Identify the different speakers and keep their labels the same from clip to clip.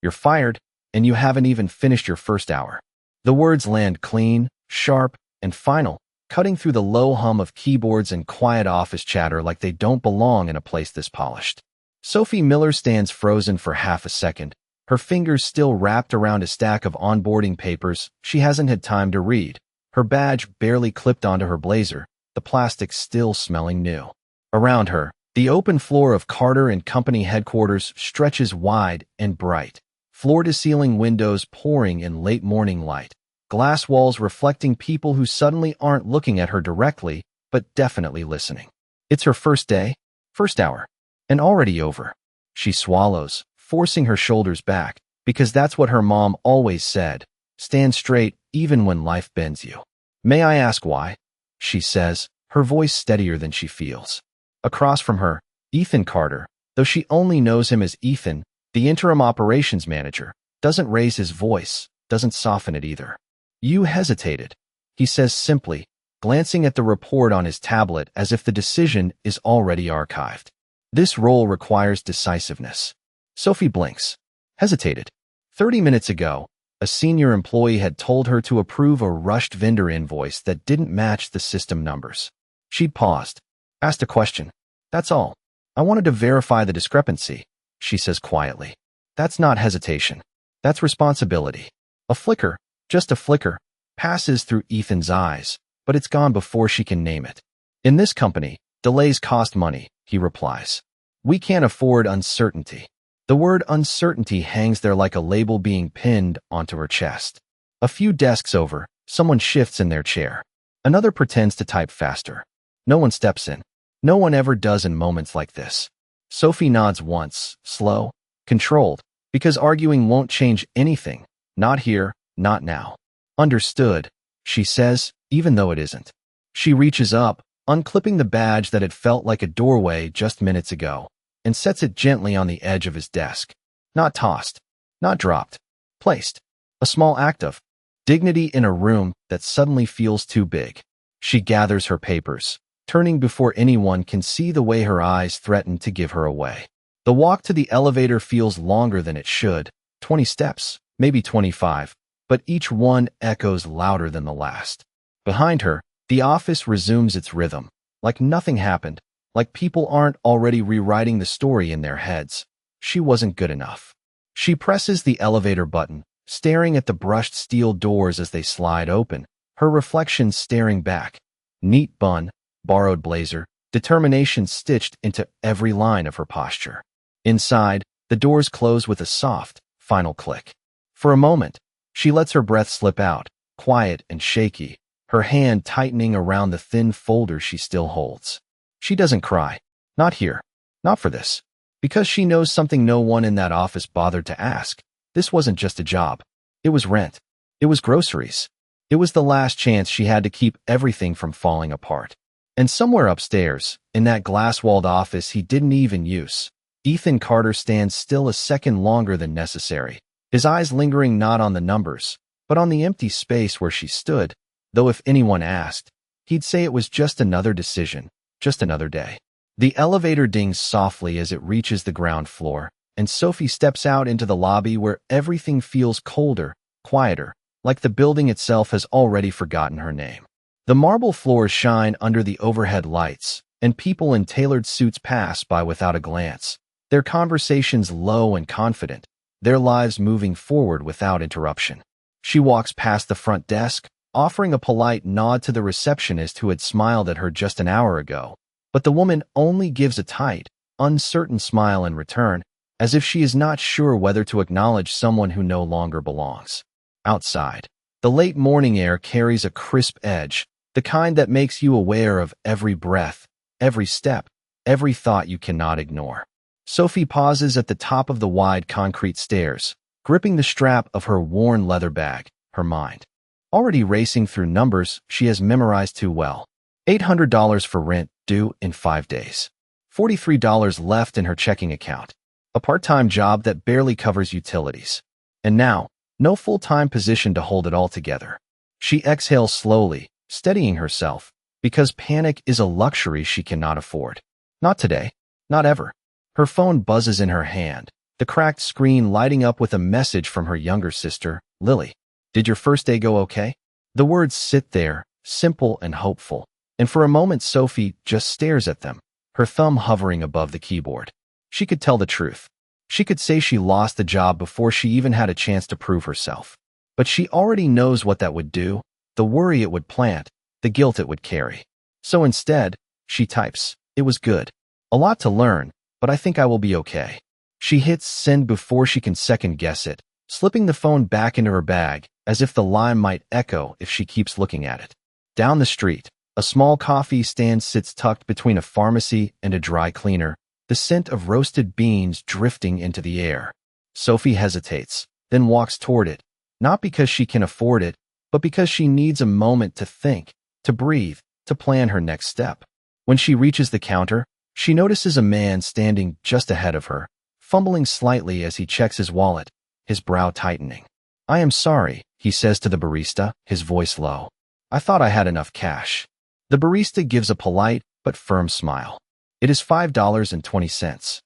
Speaker 1: "You're fired, and you haven't even finished your first hour." The words land clean, sharp, and final, cutting through the low hum of keyboards and quiet office chatter like they don't belong in a place this polished. Sophie Miller stands frozen for half a second, her fingers still wrapped around a stack of onboarding papers she hasn't had time to read, her badge barely clipped onto her blazer, the plastic still smelling new. Around her, the open floor of Carter and Company headquarters stretches wide and bright, floor-to-ceiling windows pouring in late morning light, glass walls reflecting people who suddenly aren't looking at her directly, but definitely listening. It's her first day, first hour, and already over. She swallows, forcing her shoulders back, because that's what her mom always said, stand straight even when life bends you. "May I ask why?" she says, her voice steadier than she feels. Across from her, Ethan Carter, though she only knows him as Ethan, the interim operations manager, doesn't raise his voice, doesn't soften it either. "You hesitated," he says simply, glancing at the report on his tablet as if the decision is already archived. This role requires decisiveness. Sophie blinks. Hesitated. 30 minutes ago, a senior employee had told her to approve a rushed vendor invoice that didn't match the system numbers. She'd paused, asked a question. "That's all. I wanted to verify the discrepancy," she says quietly. That's not hesitation. That's responsibility. A flicker, just a flicker, passes through Ethan's eyes, but it's gone before she can name it. "In this company, delays cost money," he replies. "We can't afford uncertainty." The word uncertainty hangs there like a label being pinned onto her chest. A few desks over, someone shifts in their chair. Another pretends to type faster. No one steps in. No one ever does in moments like this. Sophie nods once, slow, controlled, because arguing won't change anything. Not here, not now. "Understood," she says, even though it isn't. She reaches up, unclipping the badge that had felt like a doorway just minutes ago, and sets it gently on the edge of his desk. Not tossed, not dropped, placed. A small act of dignity in a room that suddenly feels too big. She gathers her papers, turning before anyone can see the way her eyes threaten to give her away. The walk to the elevator feels longer than it should, 20 steps, maybe 25, but each one echoes louder than the last. Behind her, the office resumes its rhythm, like nothing happened, like people aren't already rewriting the story in their heads. She wasn't good enough. She presses the elevator button, staring at the brushed steel doors as they slide open, her reflection staring back. Neat bun, borrowed blazer, determination stitched into every line of her posture. Inside, the doors close with a soft, final click. For a moment, she lets her breath slip out, quiet and shaky, her hand tightening around the thin folder she still holds. She doesn't cry. Not here. Not for this. Because she knows something no one in that office bothered to ask. This wasn't just a job. It was rent. It was groceries. It was the last chance she had to keep everything from falling apart. And somewhere upstairs, in that glass-walled office he didn't even use, Ethan Carter stands still a second longer than necessary, his eyes lingering not on the numbers, but on the empty space where she stood, though if anyone asked, he'd say it was just another decision, just another day. The elevator dings softly as it reaches the ground floor, and Sophie steps out into the lobby where everything feels colder, quieter, like the building itself has already forgotten her name. The marble floors shine under the overhead lights, and people in tailored suits pass by without a glance, their conversations low and confident, their lives moving forward without interruption. She walks past the front desk, offering a polite nod to the receptionist who had smiled at her just an hour ago, but the woman only gives a tight, uncertain smile in return, as if she is not sure whether to acknowledge someone who no longer belongs. Outside, the late morning air carries a crisp edge, the kind that makes you aware of every breath, every step, every thought you cannot ignore. Sophie pauses at the top of the wide concrete stairs, gripping the strap of her worn leather bag, her mind already racing through numbers she has memorized too well. $800 for rent due in 5 days. $43 left in her checking account. A part-time job that barely covers utilities. And now, no full-time position to hold it all together. She exhales slowly, steadying herself, because panic is a luxury she cannot afford. Not today. Not ever. Her phone buzzes in her hand, the cracked screen lighting up with a message from her younger sister, Lily. Did your first day go okay? The words sit there, simple and hopeful, and for a moment Sophie just stares at them, her thumb hovering above the keyboard. She could tell the truth. She could say she lost the job before she even had a chance to prove herself. But she already knows what that would do, the worry it would plant, the guilt it would carry. So instead, she types, "It was good. A lot to learn, but I think I will be okay." She hits send before she can second-guess it, slipping the phone back into her bag, as if the line might echo if she keeps looking at it. Down the street, a small coffee stand sits tucked between a pharmacy and a dry cleaner, the scent of roasted beans drifting into the air. Sophie hesitates, then walks toward it, not because she can afford it, but because she needs a moment to think, to breathe, to plan her next step. When she reaches the counter, she notices a man standing just ahead of her, fumbling slightly as he checks his wallet, his brow tightening. "I am sorry," he says to the barista, his voice low. "I thought I had enough cash." The barista gives a polite but firm smile. "It is $5.20.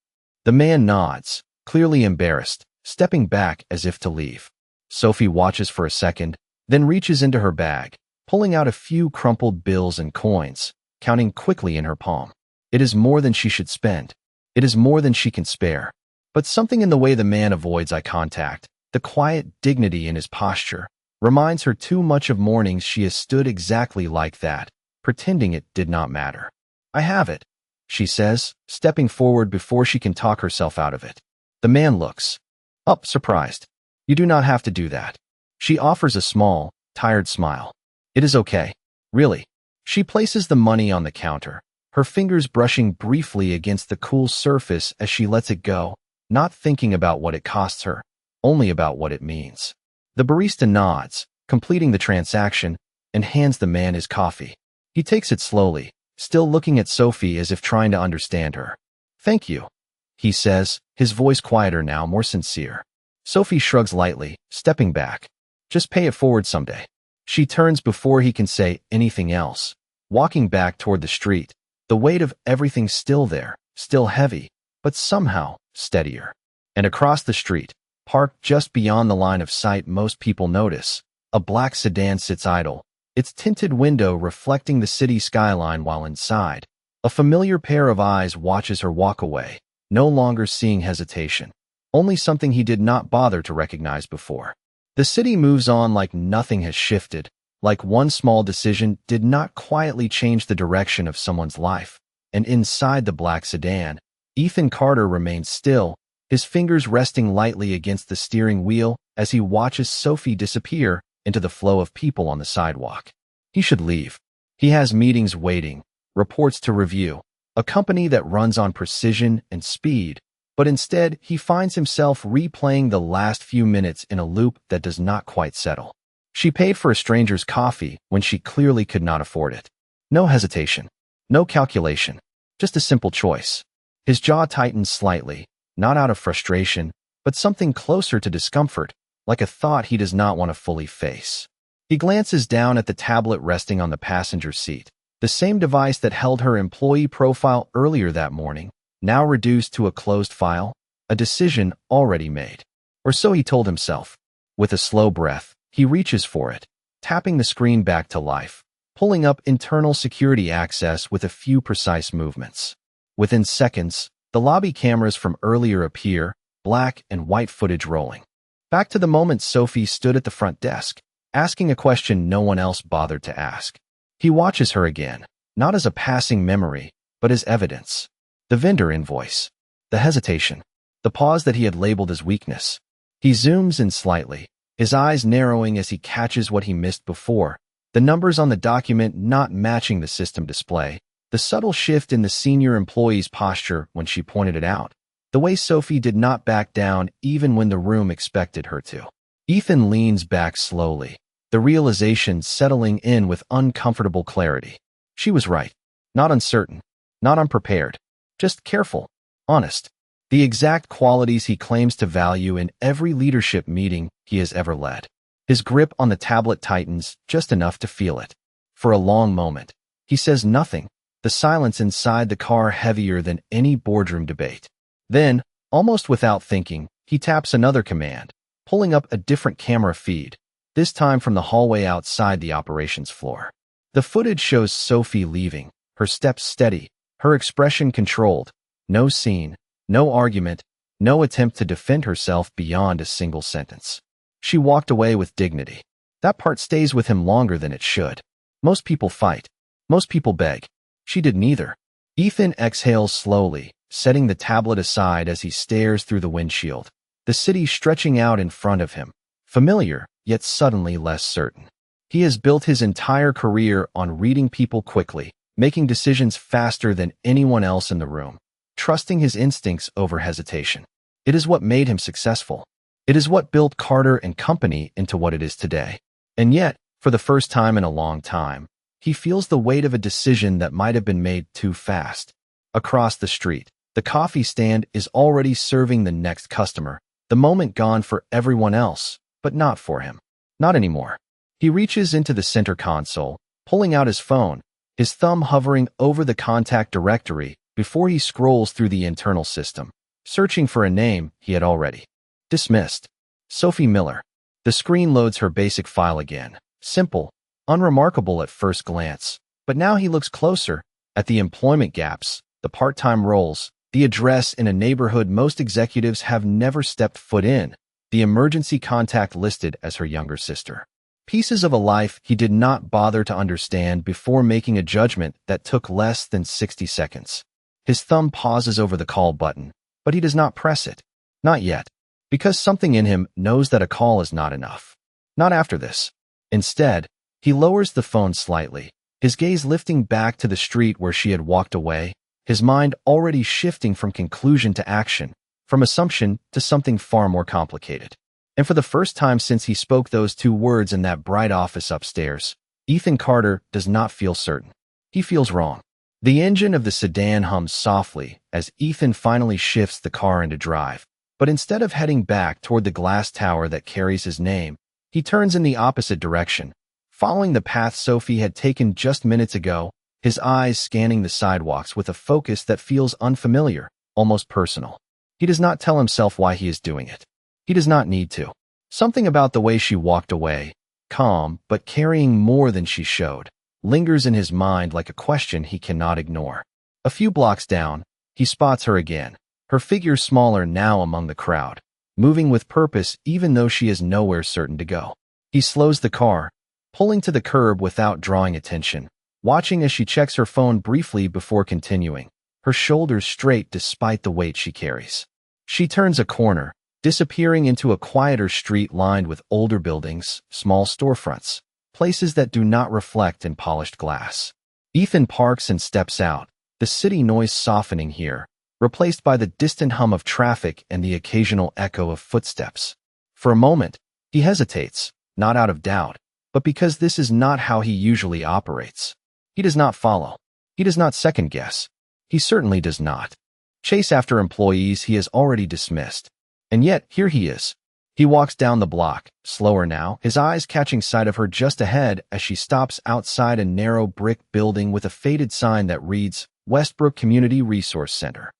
Speaker 1: The man nods, clearly embarrassed, stepping back as if to leave. Sophie watches for a second, then reaches into her bag, pulling out a few crumpled bills and coins, counting quickly in her palm. It is more than she should spend. It is more than she can spare. But something in the way the man avoids eye contact, the quiet dignity in his posture, reminds her too much of mornings she has stood exactly like that, pretending it did not matter. "I have it," she says, stepping forward before she can talk herself out of it. The man looks up, surprised. "You do not have to do that." She offers a small, tired smile. "It is okay. Really." She places the money on the counter, her fingers brushing briefly against the cool surface as she lets it go, not thinking about what it costs her, only about what it means. The barista nods, completing the transaction, and hands the man his coffee. He takes it slowly, still looking at Sophie as if trying to understand her. "Thank you," he says, his voice quieter now, more sincere. Sophie shrugs lightly, stepping back. "Just pay it forward someday." She turns before he can say anything else, walking back toward the street, the weight of everything still there, still heavy, but somehow steadier. And across the street, parked just beyond the line of sight most people notice, a black sedan sits idle, its tinted window reflecting the city skyline while inside. A familiar pair of eyes watches her walk away, no longer seeing hesitation, only something he did not bother to recognize before. The city moves on like nothing has shifted, like one small decision did not quietly change the direction of someone's life. And inside the black sedan, Ethan Carter remains still, his fingers resting lightly against the steering wheel as he watches Sophie disappear into the flow of people on the sidewalk. He should leave. He has meetings waiting, reports to review, a company that runs on precision and speed, but instead he finds himself replaying the last few minutes in a loop that does not quite settle. She paid for a stranger's coffee when she clearly could not afford it. No hesitation, no calculation, just a simple choice. His jaw tightens slightly, not out of frustration, but something closer to discomfort, like a thought he does not want to fully face. He glances down at the tablet resting on the passenger seat, the same device that held her employee profile earlier that morning, now reduced to a closed file, a decision already made. Or so he told himself. With a slow breath, he reaches for it, tapping the screen back to life, pulling up internal security access with a few precise movements. Within seconds, the lobby cameras from earlier appear, black and white footage rolling. Back to the moment Sophie stood at the front desk, asking a question no one else bothered to ask. He watches her again, not as a passing memory, but as evidence. The vendor invoice, the hesitation, the pause that he had labeled as weakness. He zooms in slightly, his eyes narrowing as he catches what he missed before, the numbers on the document not matching the system display, the subtle shift in the senior employee's posture when she pointed it out, the way Sophie did not back down even when the room expected her to. Ethan leans back slowly, the realization settling in with uncomfortable clarity. She was right. Not uncertain, not unprepared, just careful, honest. The exact qualities he claims to value in every leadership meeting he has ever led. His grip on the tablet tightens just enough to feel it. For a long moment, he says nothing, the silence inside the car heavier than any boardroom debate. Then, Almost without thinking, he taps another command, pulling up a different camera feed, this time from the hallway outside the operations floor. The footage shows Sophie leaving, her steps steady, her expression controlled. No scene, no argument, no attempt to defend herself beyond a single sentence. She walked away with dignity. That part stays with him longer than it should. Most people fight. Most people beg. She did neither. Ethan exhales slowly, setting the tablet aside as he stares through the windshield. The city stretching out in front of him. Familiar, yet suddenly less certain. He has built his entire career on reading people quickly, making decisions faster than anyone else in the room, trusting his instincts over hesitation. It is what made him successful. It is what built Carter and Company into what it is today. And yet, for the first time in a long time, he feels the weight of a decision that might have been made too fast. Across the street, the coffee stand is already serving the next customer, the moment gone for everyone else, but not for him. Not anymore. He reaches into the center console, pulling out his phone, his thumb hovering over the contact directory before he scrolls through the internal system, searching for a name he had already dismissed. Sophie Miller. The screen loads her basic file again. Simple, unremarkable at first glance, but now he looks closer at the employment gaps, the part-time roles, the address in a neighborhood most executives have never stepped foot in, the emergency contact listed as her younger sister. Pieces of a life he did not bother to understand before making a judgment that took less than 60 seconds. His thumb pauses over the call button, but he does not press it. Not yet. Because something in him knows that a call is not enough. Not after this. Instead, he lowers the phone slightly, his gaze lifting back to the street where she had walked away, his mind already shifting from conclusion to action, from assumption to something far more complicated. And for the first time since he spoke those two words in that bright office upstairs, Ethan Carter does not feel certain. He feels wrong. The engine of the sedan hums softly as Ethan finally shifts the car into drive. But instead of heading back toward the glass tower that carries his name, he turns in the opposite direction, following the path Sophie had taken just minutes ago, his eyes scanning the sidewalks with a focus that feels unfamiliar, almost personal. He does not tell himself why he is doing it. He does not need to. Something about the way she walked away, calm but carrying more than she showed, lingers in his mind like a question he cannot ignore. A few blocks down, he spots her again, her figure smaller now among the crowd, moving with purpose even though she is nowhere certain to go. He slows the car, pulling to the curb without drawing attention, watching as she checks her phone briefly before continuing, her shoulders straight despite the weight she carries. She turns a corner, disappearing into a quieter street lined with older buildings, small storefronts, places that do not reflect in polished glass. Ethan parks and steps out, the city noise softening here, replaced by the distant hum of traffic and the occasional echo of footsteps. For a moment, he hesitates, not out of doubt, but because this is not how he usually operates. He does not follow. He does not second-guess. He certainly does not chase after employees he has already dismissed. And yet, here he is. He walks down the block, slower now, his eyes catching sight of her just ahead as she stops outside a narrow brick building with a faded sign that reads, Westbrook Community Resource Center.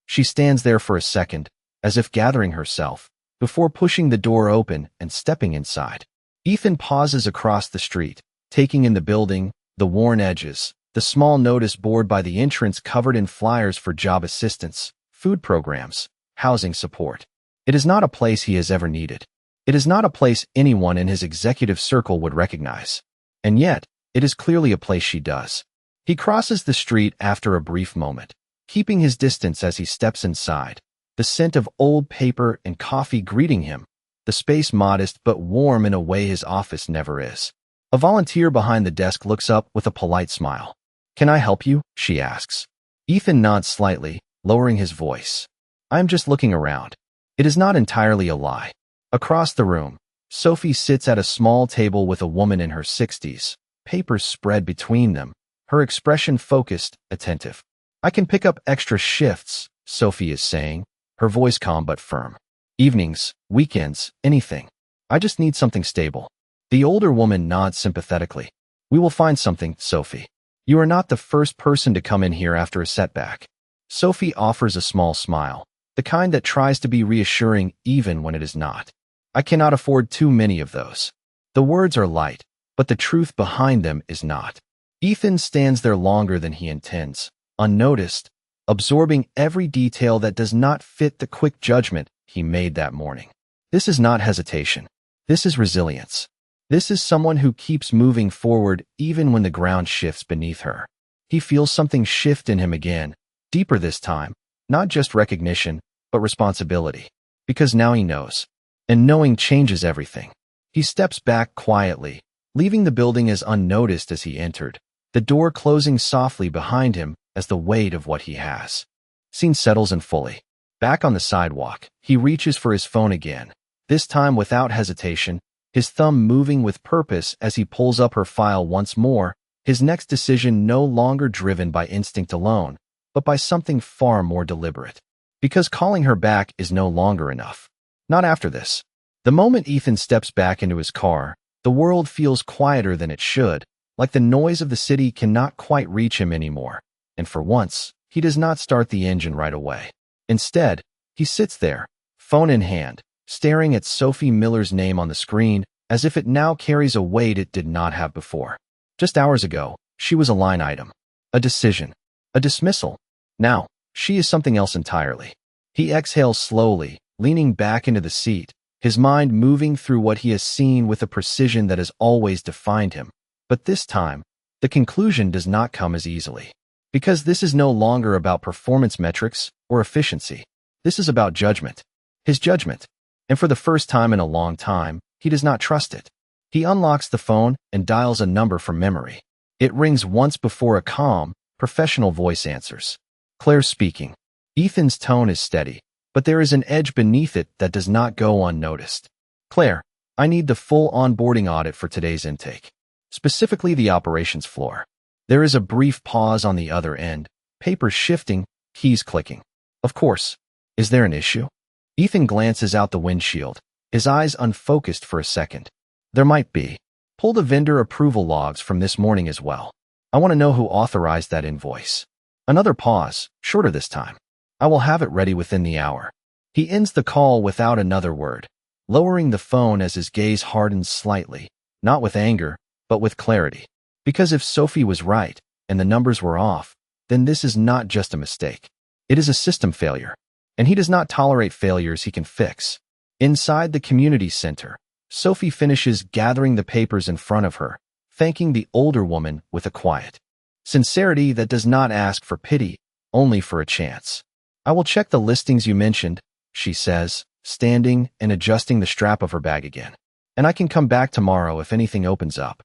Speaker 1: She stands there for a second, as if gathering herself, before pushing the door open and stepping inside. Ethan pauses across the street, taking in the building, the worn edges, the small notice board by the entrance covered in flyers for job assistance, food programs, housing support. It is not a place he has ever needed. It is not a place anyone in his executive circle would recognize. And yet, it is clearly a place she does. He crosses the street after a brief moment, keeping his distance as he steps inside, the scent of old paper and coffee greeting him, the space modest but warm in a way his office never is. A volunteer behind the desk looks up with a polite smile. "Can I help you?" she asks. Ethan nods slightly, lowering his voice. "I am just looking around." It is not entirely a lie. Across the room, Sophie sits at a small table with a woman in her 60s, papers spread between them, her expression focused, attentive. "I can pick up extra shifts," Sophie is saying, her voice calm but firm. "Evenings, weekends, anything. I just need something stable." The older woman nods sympathetically. "We will find something, Sophie. You are not the first person to come in here after a setback." Sophie offers a small smile, the kind that tries to be reassuring even when it is not. I cannot afford too many of those. The words are light, but the truth behind them is not. Ethan stands there longer than he intends, unnoticed, absorbing every detail that does not fit the quick judgment he made that morning. This is not hesitation. This is resilience. This is someone who keeps moving forward even when the ground shifts beneath her. He feels something shift in him again, deeper this time, not just recognition, but responsibility. Because now he knows. And knowing changes everything. He steps back quietly, leaving the building as unnoticed as he entered, the door closing softly behind him as the weight of what he has seen settles in fully. Back on the sidewalk, he reaches for his phone again, this time without hesitation, his thumb moving with purpose as he pulls up her file once more, his next decision no longer driven by instinct alone, but by something far more deliberate. Because calling her back is no longer enough. Not after this. The moment Ethan steps back into his car, the world feels quieter than it should, like the noise of the city cannot quite reach him anymore. And for once, he does not start the engine right away. Instead, he sits there, phone in hand, staring at Sophie Miller's name on the screen as if it now carries a weight it did not have before. Just hours ago, she was a line item, a decision, a dismissal. Now, she is something else entirely. He exhales slowly, leaning back into the seat, his mind moving through what he has seen with a precision that has always defined him. But this time, the conclusion does not come as easily. Because this is no longer about performance metrics or efficiency. This is about judgment. His judgment. And for the first time in a long time, he does not trust it. He unlocks the phone and dials a number from memory. It rings once before a calm, professional voice answers. Claire speaking. Ethan's tone is steady, but there is an edge beneath it that does not go unnoticed. Claire, I need the full onboarding audit for today's intake. Specifically the operations floor. There is a brief pause on the other end, papers shifting, keys clicking. Of course. Is there an issue? Ethan glances out the windshield, his eyes unfocused for a second. There might be. Pull the vendor approval logs from this morning as well. I want to know who authorized that invoice. Another pause, shorter this time. I will have it ready within the hour. He ends the call without another word, lowering the phone as his gaze hardens slightly, not with anger, but with clarity. Because if Sophie was right, and the numbers were off, then this is not just a mistake. It is a system failure. And he does not tolerate failures he can fix. Inside the community center, Sophie finishes gathering the papers in front of her, thanking the older woman with a quiet sincerity that does not ask for pity, only for a chance. I will check the listings you mentioned, she says, standing and adjusting the strap of her bag again. And I can come back tomorrow if anything opens up.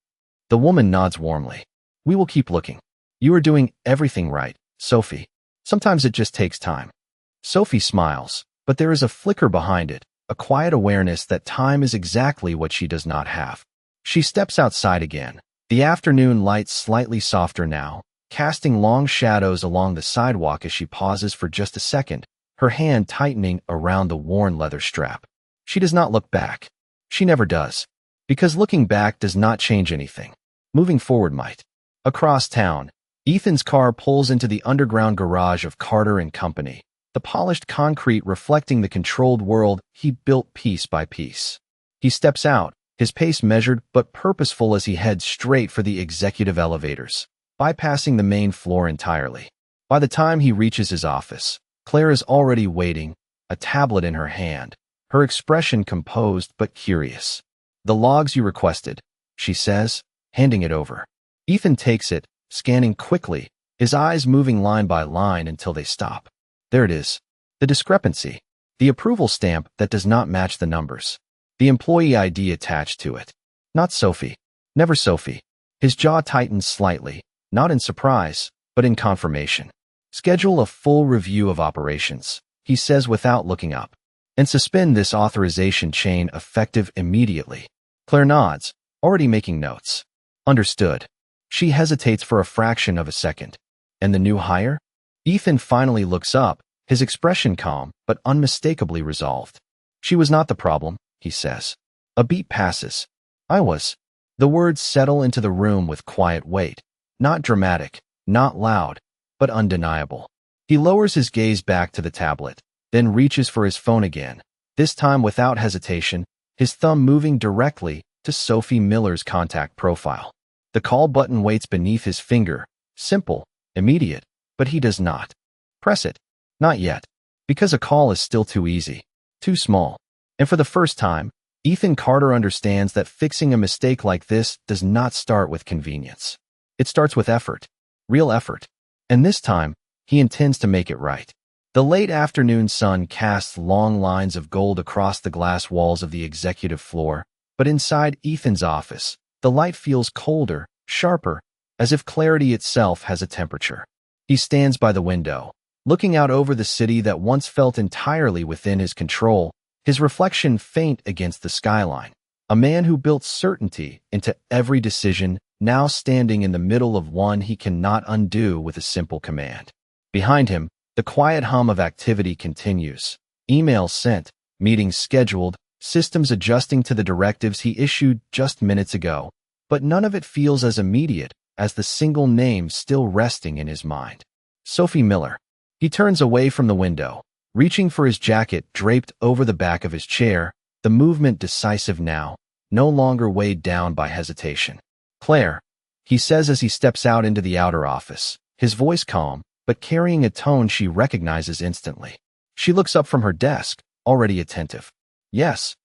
Speaker 1: The woman nods warmly. We will keep looking. You are doing everything right, Sophie. Sometimes it just takes time. Sophie smiles, but there is a flicker behind it, a quiet awareness that time is exactly what she does not have. She steps outside again, the afternoon light slightly softer now, casting long shadows along the sidewalk as she pauses for just a second, her hand tightening around the worn leather strap. She does not look back. She never does. Because looking back does not change anything. Moving forward might. Across town, Ethan's car pulls into the underground garage of Carter and Company, the polished concrete reflecting the controlled world he built piece by piece. He steps out, his pace measured but purposeful as he heads straight for the executive elevators, bypassing the main floor entirely. By the time he reaches his office, Claire is already waiting, a tablet in her hand, her expression composed but curious. The logs you requested, she says, handing it over. Ethan takes it, scanning quickly, his eyes moving line by line until they stop. There it is. The discrepancy. The approval stamp that does not match the numbers. The employee ID attached to it. Not Sophie. Never Sophie. His jaw tightens slightly, not in surprise, but in confirmation. Schedule a full review of operations, he says without looking up. And suspend this authorization chain effective immediately. Claire nods, already making notes. Understood. She hesitates for a fraction of a second. And the new hire? Ethan finally looks up, his expression calm but unmistakably resolved. She was not the problem, he says. A beat passes. I was. The words settle into the room with quiet weight. Not dramatic, not loud, but undeniable. He lowers his gaze back to the tablet, then reaches for his phone again, this time without hesitation, his thumb moving directly to Sophie Miller's contact profile. The call button waits beneath his finger, simple, immediate, but he does not press it. Not yet, because a call is still too easy, too small. And for the first time, Ethan Carter understands that fixing a mistake like this does not start with convenience. It starts with effort, real effort. And this time, he intends to make it right. The late afternoon sun casts long lines of gold across the glass walls of the executive floor, but inside Ethan's office, the light feels colder, sharper, as if clarity itself has a temperature. He stands by the window, looking out over the city that once felt entirely within his control, his reflection faint against the skyline. A man who built certainty into every decision, now standing in the middle of one he cannot undo with a simple command. Behind him, the quiet hum of activity continues. Emails sent, meetings scheduled, systems adjusting to the directives he issued just minutes ago. But none of it feels as immediate as the single name still resting in his mind. Sophie Miller. He turns away from the window, reaching for his jacket draped over the back of his chair, the movement decisive now, no longer weighed down by hesitation. Claire, he says as he steps out into the outer office, his voice calm, but carrying a tone she recognizes instantly. She looks up from her desk, already attentive. Yes.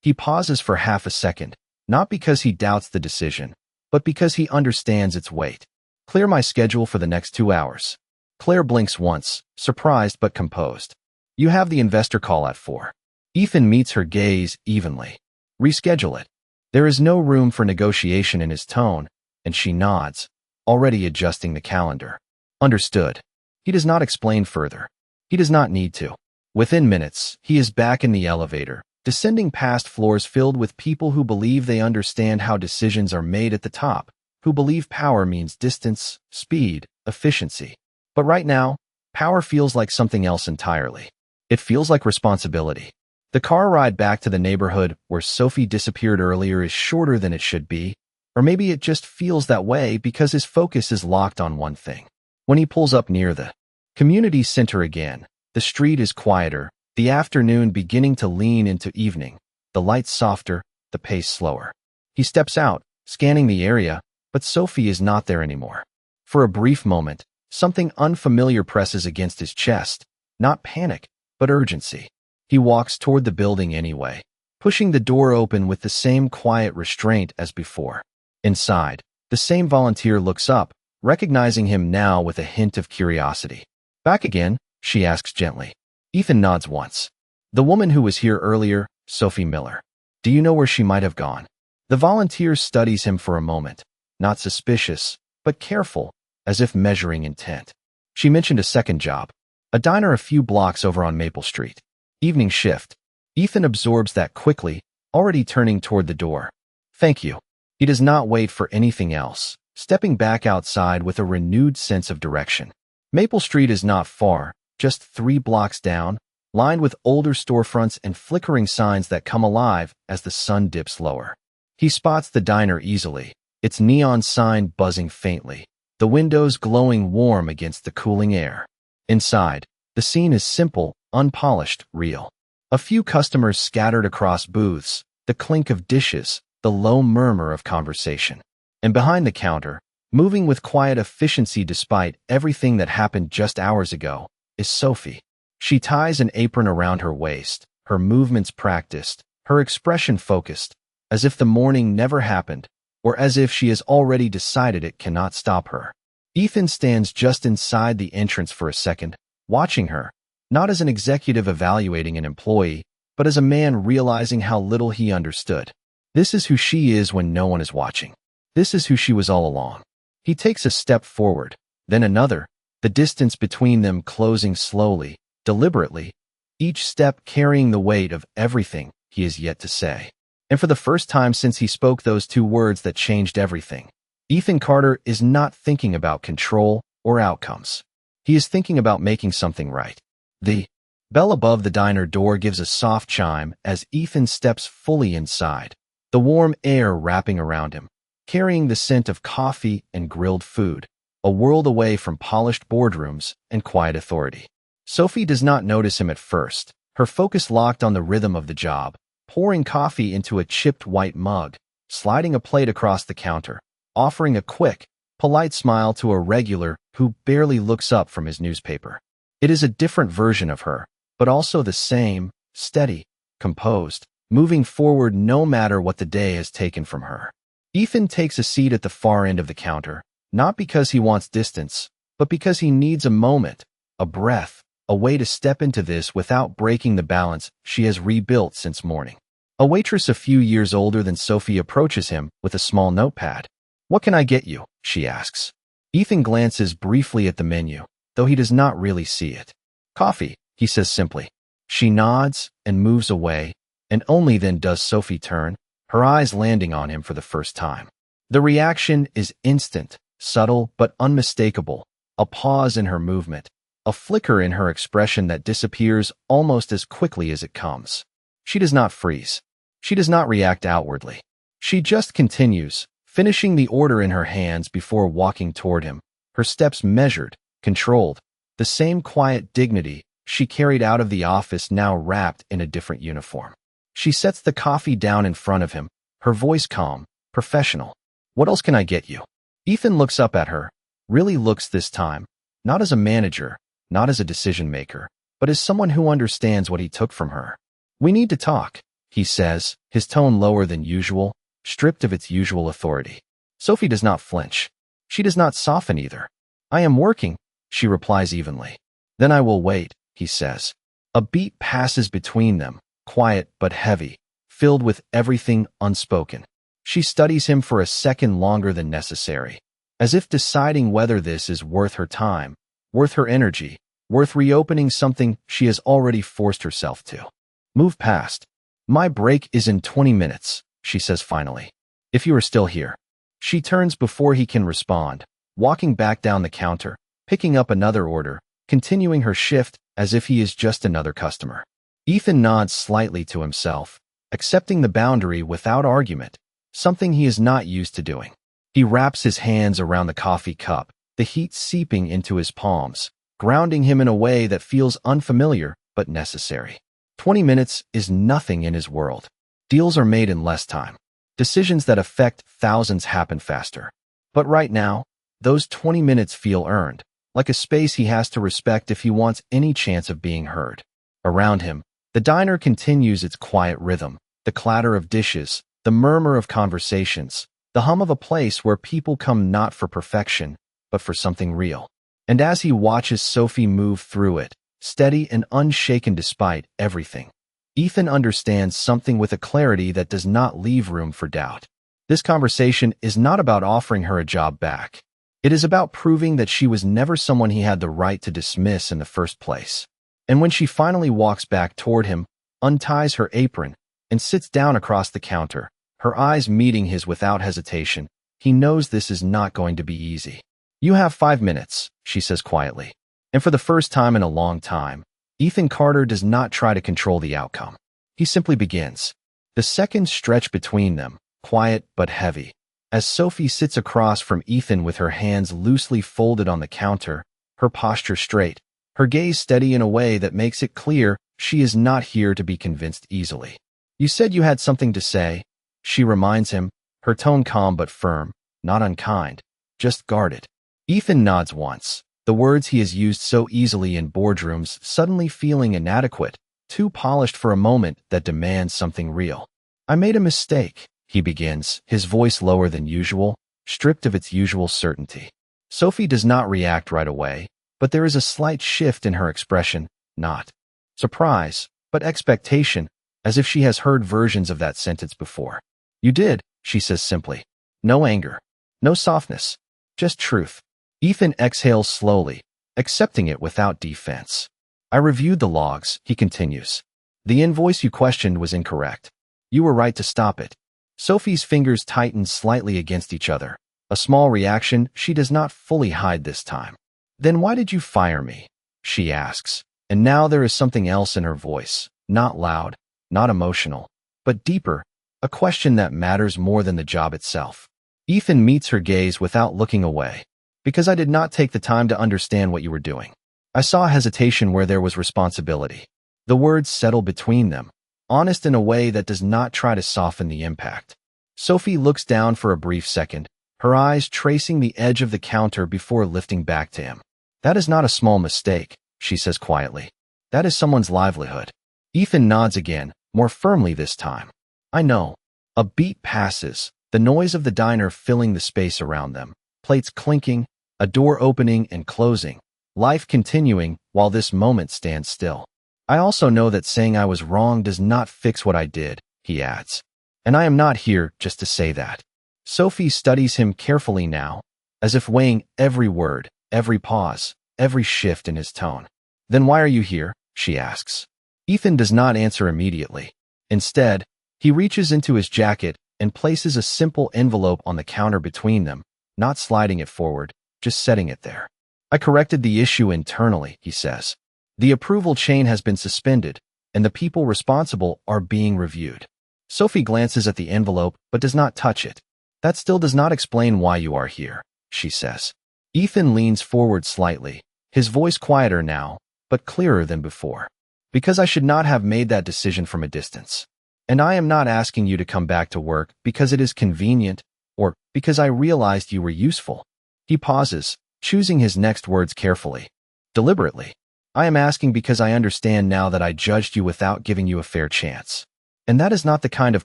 Speaker 1: He pauses for half a second, not because he doubts the decision, but because he understands its weight. Clear my schedule for the next 2 hours. Claire blinks once, surprised but composed. You have the investor call at 4. Ethan meets her gaze evenly. Reschedule it. There is no room for negotiation in his tone, and she nods, already adjusting the calendar. Understood. He does not explain further. He does not need to. Within minutes, he is back in the elevator, descending past floors filled with people who believe they understand how decisions are made at the top, who believe power means distance, speed, efficiency. But right now, power feels like something else entirely. It feels like responsibility. The car ride back to the neighborhood where Sophie disappeared earlier is shorter than it should be, or maybe it just feels that way because his focus is locked on one thing. When he pulls up near the community center again, the street is quieter, the afternoon beginning to lean into evening, the lights softer, the pace slower. He steps out, scanning the area, but Sophie is not there anymore. For a brief moment, something unfamiliar presses against his chest, not panic, but urgency. He walks toward the building anyway, pushing the door open with the same quiet restraint as before. Inside, the same volunteer looks up, recognizing him now with a hint of curiosity. Back again? She asks gently. Ethan nods once. The woman who was here earlier, Sophie Miller. Do you know where she might have gone? The volunteer studies him for a moment, not suspicious, but careful, as if measuring intent. She mentioned a second job, a diner a few blocks over on Maple Street. Evening shift. Ethan absorbs that quickly, already turning toward the door. Thank you. He does not wait for anything else, stepping back outside with a renewed sense of direction. Maple Street is not far, just 3 blocks down, lined with older storefronts and flickering signs that come alive as the sun dips lower. He spots the diner easily, its neon sign buzzing faintly, the windows glowing warm against the cooling air. Inside, the scene is simple, unpolished, real. A few customers scattered across booths, the clink of dishes, the low murmur of conversation. And behind the counter, moving with quiet efficiency despite everything that happened just hours ago, is Sophie. She ties an apron around her waist, her movements practiced, her expression focused, as if the morning never happened, or as if she has already decided it cannot stop her. Ethan stands just inside the entrance for a second, watching her, not as an executive evaluating an employee, but as a man realizing how little he understood. This is who she is when no one is watching. This is who she was all along. He takes a step forward, then another, the distance between them closing slowly, deliberately, each step carrying the weight of everything he has yet to say. And for the first time since he spoke those 2 words that changed everything, Ethan Carter is not thinking about control or outcomes. He is thinking about making something right. The bell above the diner door gives a soft chime as Ethan steps fully inside, the warm air wrapping around him, carrying the scent of coffee and grilled food, a world away from polished boardrooms and quiet authority. Sophie does not notice him at first, her focus locked on the rhythm of the job, pouring coffee into a chipped white mug, sliding a plate across the counter, offering a quick, polite smile to a regular who barely looks up from his newspaper. It is a different version of her, but also the same, steady, composed, moving forward no matter what the day has taken from her. Ethan takes a seat at the far end of the counter, not because he wants distance, but because he needs a moment, a breath, a way to step into this without breaking the balance she has rebuilt since morning. A waitress a few years older than Sophie approaches him with a small notepad. "What can I get you?" she asks. Ethan glances briefly at the menu, though he does not really see it. "Coffee," he says simply. She nods and moves away, and only then does Sophie turn, her eyes landing on him for the first time. The reaction is instant, subtle but unmistakable, a pause in her movement, a flicker in her expression that disappears almost as quickly as it comes. She does not freeze. She does not react outwardly. She just continues, finishing the order in her hands before walking toward him, her steps measured, controlled, the same quiet dignity she carried out of the office now wrapped in a different uniform. She sets the coffee down in front of him, her voice calm, professional. "What else can I get you?" Ethan looks up at her, really looks this time, not as a manager, not as a decision maker, but as someone who understands what he took from her. "We need to talk," he says, his tone lower than usual, stripped of its usual authority. Sophie does not flinch. She does not soften either. "I am working," she replies evenly. "Then I will wait," he says. A beat passes between them, quiet but heavy, filled with everything unspoken. She studies him for a second longer than necessary, as if deciding whether this is worth her time, worth her energy, worth reopening something she has already forced herself to. "Move past. My break is in 20 minutes, she says finally. "If you are still here." She turns before he can respond, walking back down the counter, picking up another order, continuing her shift as if he is just another customer. Ethan nods slightly to himself, accepting the boundary without argument, something he is not used to doing. He wraps his hands around the coffee cup, the heat seeping into his palms, grounding him in a way that feels unfamiliar but necessary. 20 minutes is nothing in his world. Deals are made in less time. Decisions that affect thousands happen faster. But right now, those 20 minutes feel earned, like a space he has to respect if he wants any chance of being heard. Around him, the diner continues its quiet rhythm, the clatter of dishes, the murmur of conversations, the hum of a place where people come not for perfection, but for something real. And as he watches Sophie move through it, steady and unshaken despite everything, Ethan understands something with a clarity that does not leave room for doubt. This conversation is not about offering her a job back. It is about proving that she was never someone he had the right to dismiss in the first place. And when she finally walks back toward him, unties her apron, and sits down across the counter, her eyes meeting his without hesitation, he knows this is not going to be easy. "You have 5 minutes, she says quietly. And for the first time in a long time, Ethan Carter does not try to control the outcome. He simply begins. The seconds stretch between them, quiet but heavy. As Sophie sits across from Ethan with her hands loosely folded on the counter, her posture straight, her gaze steady in a way that makes it clear she is not here to be convinced easily. "You said you had something to say," she reminds him, her tone calm but firm, not unkind, just guarded. Ethan nods once, the words he has used so easily in boardrooms suddenly feeling inadequate, too polished for a moment that demands something real. "I made a mistake," he begins, his voice lower than usual, stripped of its usual certainty. Sophie does not react right away, but there is a slight shift in her expression, not surprise, but expectation, as if she has heard versions of that sentence before. "You did," she says simply. No anger, no softness, just truth. Ethan exhales slowly, accepting it without defense. "I reviewed the logs," he continues. "The invoice you questioned was incorrect. You were right to stop it." Sophie's fingers tighten slightly against each other, a small reaction she does not fully hide this time. "Then why did you fire me?" she asks, and now there is something else in her voice, not loud, not emotional, but deeper, a question that matters more than the job itself. Ethan meets her gaze without looking away. "Because I did not take the time to understand what you were doing." I saw hesitation where there was responsibility. The words settle between them, honest in a way that does not try to soften the impact. Sophie looks down for a brief second, her eyes tracing the edge of the counter before lifting back to him. That is not a small mistake, she says quietly. That is someone's livelihood. Ethan nods again, more firmly this time. I know. A beat passes, the noise of the diner filling the space around them, plates clinking, a door opening and closing, life continuing while this moment stands still. I also know that saying I was wrong does not fix what I did, he adds. And I am not here just to say that. Sophie studies him carefully now, as if weighing every word, every pause, every shift in his tone. Then why are you here? She asks. Ethan does not answer immediately. Instead, he reaches into his jacket and places a simple envelope on the counter between them, not sliding it forward, just setting it there. I corrected the issue internally, he says. The approval chain has been suspended, and the people responsible are being reviewed. Sophie glances at the envelope but does not touch it. That still does not explain why you are here, she says. Ethan leans forward slightly, his voice quieter now, but clearer than before. Because I should not have made that decision from a distance. And I am not asking you to come back to work because it is convenient or because I realized you were useful. He pauses, choosing his next words carefully. Deliberately. I am asking because I understand now that I judged you without giving you a fair chance. And that is not the kind of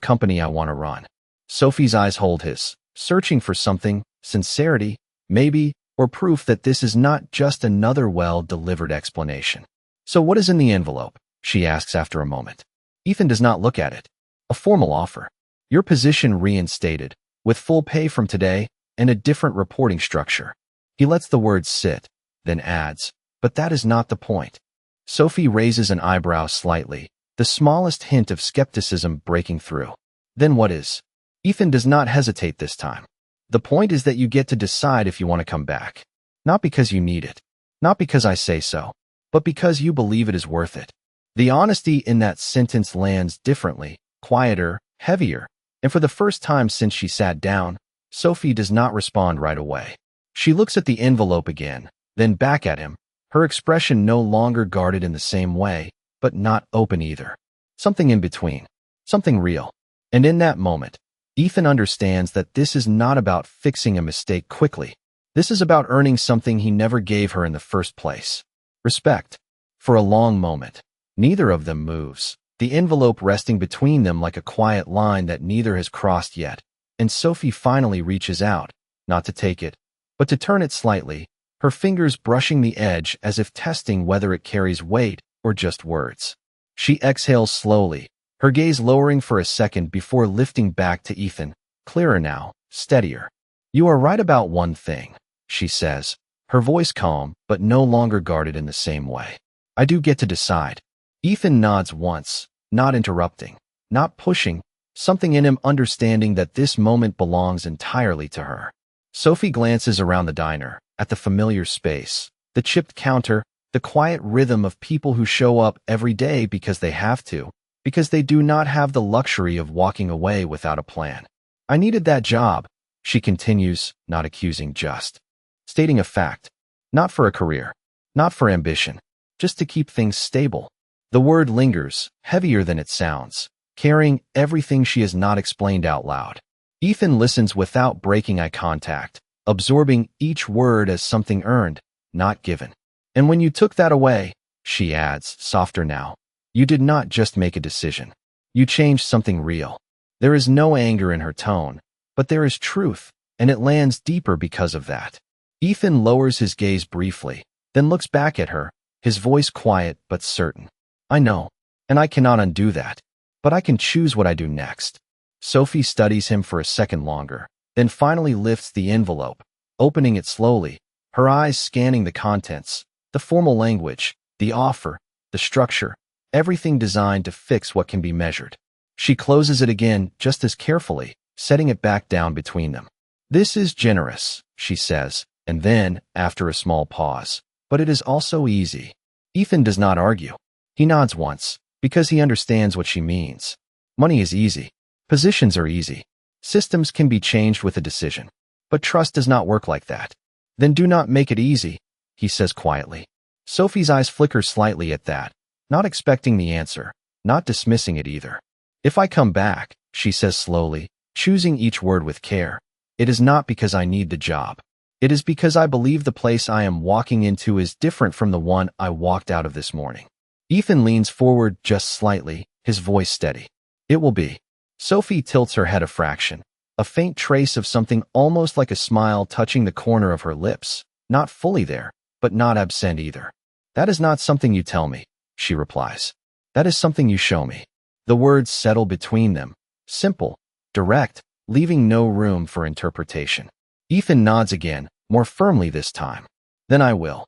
Speaker 1: company I want to run. Sophie's eyes hold his, searching for something, sincerity, maybe, or proof that this is not just another well-delivered explanation. So what is in the envelope? She asks after a moment. Ethan does not look at it. A formal offer. Your position reinstated, with full pay from today and a different reporting structure. He lets the words sit, then adds, but that is not the point. Sophie raises an eyebrow slightly, the smallest hint of skepticism breaking through. Then what is? Ethan does not hesitate this time. The point is that you get to decide if you want to come back. Not because you need it. Not because I say so. But because you believe it is worth it. The honesty in that sentence lands differently, quieter, heavier, and for the first time since she sat down, Sophie does not respond right away. She looks at the envelope again, then back at him, her expression no longer guarded in the same way, but not open either. Something in between. Something real. And in that moment, Ethan understands that this is not about fixing a mistake quickly. This is about earning something he never gave her in the first place. Respect. For a long moment, neither of them moves, the envelope resting between them like a quiet line that neither has crossed yet, and Sophie finally reaches out, not to take it, but to turn it slightly, her fingers brushing the edge as if testing whether it carries weight or just words. She exhales slowly, her gaze lowering for a second before lifting back to Ethan, clearer now, steadier. You are right about one thing, she says, her voice calm but no longer guarded in the same way. I do get to decide. Ethan nods once, not interrupting, not pushing, something in him understanding that this moment belongs entirely to her. Sophie glances around the diner, at the familiar space, the chipped counter, the quiet rhythm of people who show up every day because they have to, because they do not have the luxury of walking away without a plan. I needed that job, she continues, not accusing, just stating a fact. Not for a career, not for ambition, just to keep things stable. The word lingers, heavier than it sounds, carrying everything she has not explained out loud. Ethan listens without breaking eye contact, absorbing each word as something earned, not given. And when you took that away, she adds, softer now, you did not just make a decision. You changed something real. There is no anger in her tone, but there is truth, and it lands deeper because of that. Ethan lowers his gaze briefly, then looks back at her, his voice quiet but certain. I know, and I cannot undo that, but I can choose what I do next. Sophie studies him for a second longer, then finally lifts the envelope, opening it slowly, her eyes scanning the contents, the formal language, the offer, the structure, everything designed to fix what can be measured. She closes it again just as carefully, setting it back down between them. This is generous, she says, and then, after a small pause, but it is also easy. Ethan does not argue. He nods once, because he understands what she means. Money is easy. Positions are easy. Systems can be changed with a decision. But trust does not work like that. Then do not make it easy, he says quietly. Sophie's eyes flicker slightly at that, not expecting the answer, not dismissing it either. If I come back, she says slowly, choosing each word with care, it is not because I need the job. It is because I believe the place I am walking into is different from the one I walked out of this morning. Ethan leans forward just slightly, his voice steady. It will be. Sophie tilts her head a fraction, a faint trace of something almost like a smile touching the corner of her lips, not fully there, but not absent either. That is not something you tell me, she replies. That is something you show me. The words settle between them, simple, direct, leaving no room for interpretation. Ethan nods again, more firmly this time. Then I will.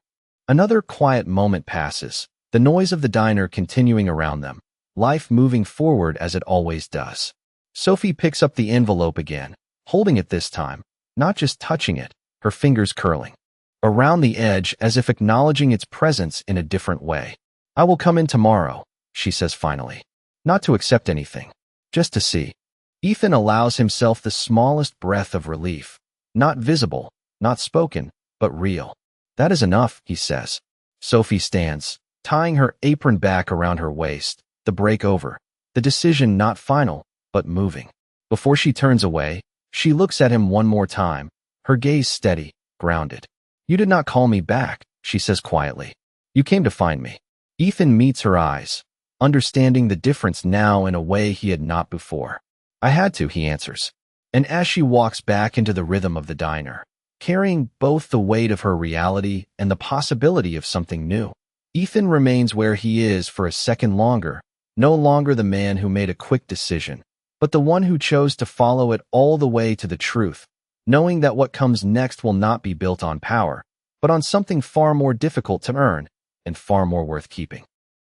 Speaker 1: Another quiet moment passes, the noise of the diner continuing around them, life moving forward as it always does. Sophie picks up the envelope again, holding it this time, not just touching it, her fingers curling around the edge as if acknowledging its presence in a different way. I will come in tomorrow, she says finally. Not to accept anything, just to see. Ethan allows himself the smallest breath of relief. Not visible, not spoken, but real. That is enough, he says. Sophie stands, tying her apron back around her waist, the break over, the decision not final, but moving. Before she turns away, she looks at him one more time, her gaze steady, grounded. You did not call me back, she says quietly. You came to find me. Ethan meets her eyes, understanding the difference now in a way he had not before. I had to, he answers. And as she walks back into the rhythm of the diner, carrying both the weight of her reality and the possibility of something new, Ethan remains where he is for a second longer, no longer the man who made a quick decision, but the one who chose to follow it all the way to the truth, knowing that what comes next will not be built on power, but on something far more difficult to earn and far more worth keeping.